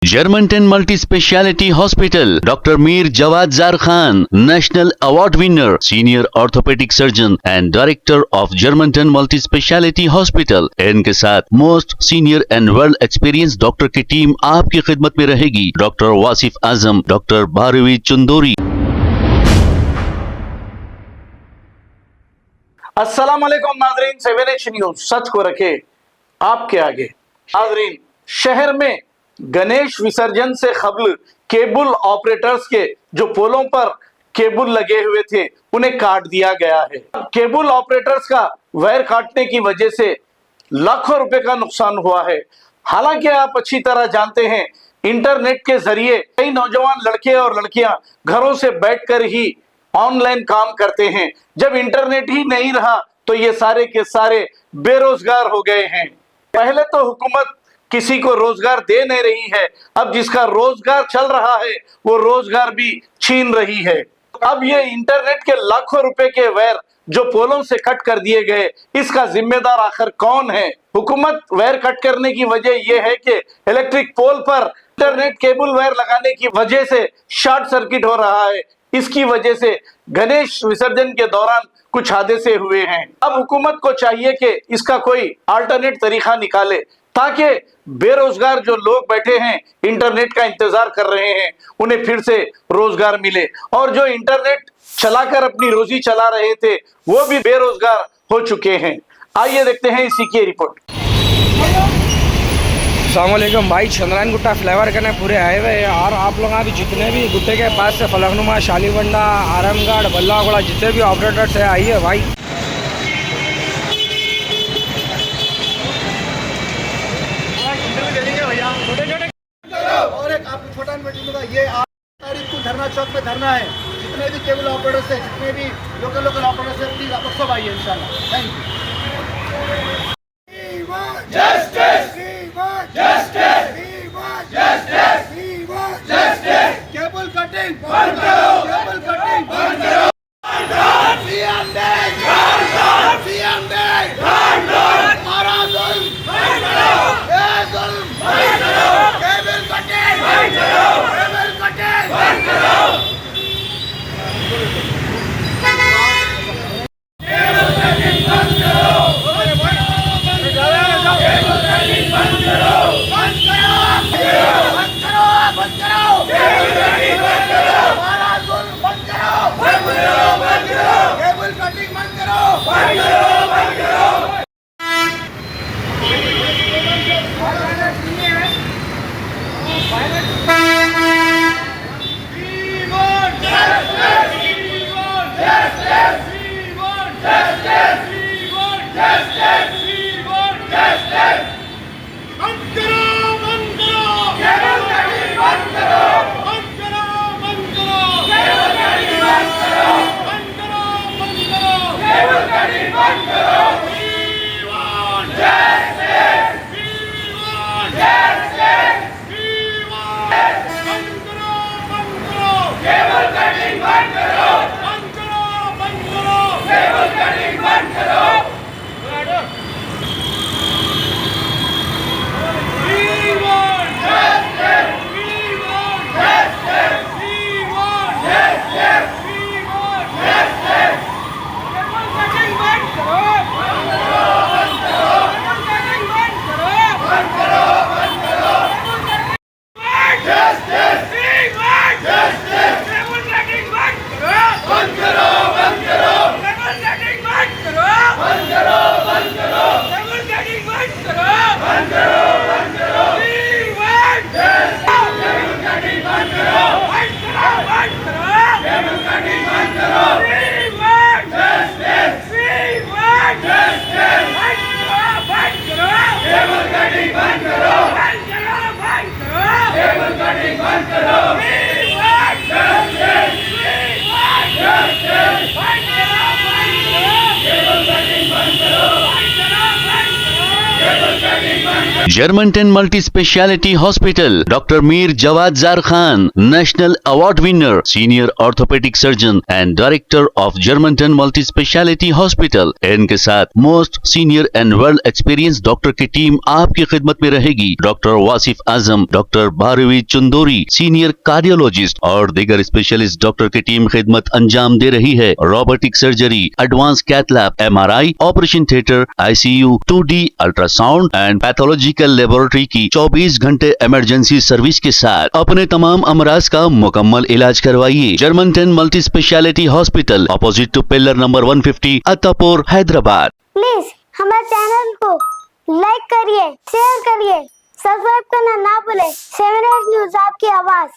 Germantown Multi Speciality Hospital, Dr. Mir Jawad Zar Khan, National Award winner, Senior Orthopedic Surgeon and Director of Germantown Multi Speciality Hospital. इनके साथ most senior and world experience doctor की team आपकी खिदमत में रहेगी। Doctor Wasif Azam, doctor Bharvi Chandori. अस्सलाम वालेकुम नाजरीन, 7H न्यूज सच को रखे आपके आगे। नाजरीन, शहर में गणेश विसर्जन से कबल केबल ऑपरेटर्स के जो पोलों पर केबल लगे हुए थे उन्हें काट दिया गया है। केबल ऑपरेटर्स का वायर काटने की वजह से लाखों रुपए का नुकसान हुआ है। हालांकि आप अच्छी तरह जानते हैं, इंटरनेट के जरिए कई नौजवान लड़के और लड़कियां घरों से बैठकर ही ऑनलाइन काम करते हैं। जब इंटरनेट ही नहीं रहा तो ये सारे के सारे बेरोजगार हो गए हैं। पहले तो हुकूमत किसी को रोजगार दे नहीं रही है, अब जिसका रोजगार चल रहा है वो रोजगार भी छीन रही है। अब ये इंटरनेट के लाखों रुपए के वायर जो पोलों से कट कर दिए गए, इसका जिम्मेदार आखिर कौन है? हुकूमत वायर कट करने की वजह यह है कि इलेक्ट्रिक पोल पर इंटरनेट केबल वायर लगाने की वजह से शॉर्ट सर्किट हो रहा है। इसकी वजह से गणेश विसर्जन के दौरान कुछ हादसे हुए हैं। अब हुकूमत को चाहिए कि इसका कोई अल्टरनेट तरीका निकाले ताकि बेरोजगार जो लोग बैठे हैं, इंटरनेट का इंतजार कर रहे हैं, उन्हें फिर से रोजगार मिले। और जो इंटरनेट चलाकर अपनी रोजी चला रहे थे वो भी बेरोजगार हो चुके हैं। आइए देखते हैं इसी की रिपोर्ट। अस्सलामुअलैकुम भाई, चंद्रायन गुट्टा फ्लाईओवर करने पूरे आए हुए हैं और आप लोग अभी जितने भी गुट्टे के पास से फलकनुमा, शालीबंडा, आरामगढ़, बल्लागोड़ा जितने भी ऑपरेटर्स है आइए भाई। और एक आपको छोटा मीटिंग होगा, ये 8 तारीख को धरना चौक पे धरना है। जितने भी केबल ऑपरेटर्स है, जितने भी लोकल ऑपरेटर्स है, प्लीज आप लोग सब आइए इंशाल्लाह। Thank you. Justice, justice, justice, justice. Cable cutting बंद करो, केबल कटिंग बंद करो। सीएम दे, सीएम दे, हमारा जुल्म बंद करो, ये जुल्म बंद करो, केबल कटिंग बंद करो, केबल कटिंग बंद करो, केबल कटिंग बंद करो, Germantown Multi Speciality Hospital, Dr. Mir Jawad Zar Khan, National Award winner, Senior Orthopedic Surgeon and Director of Germantown Multi Speciality Hospital. इनके साथ most senior and world experience doctor की team आपकी खिदमत में रहेगी। Doctor Wasif Azam, doctor Bharvi Chandori, senior cardiologist और दीगर specialist doctor की टीम खिदमत अंजाम दे रही है। Robotic surgery, advance cath lab, MRI, operation theatre, ICU, 2D ultrasound and pathological laboratory की 24 घंटे इमरजेंसी सर्विस के साथ अपने तमाम अमराज का मुकम्मल इलाज करवाइए। Germanten multi speciality hospital, opposite to pillar number 150, Attapur, Hyderabad. Please हमारे चैनल को लाइक करिए, शेयर करिए, सब्सक्राइब करना ना भूले। 7 न्यूज़ आपकी आवाज।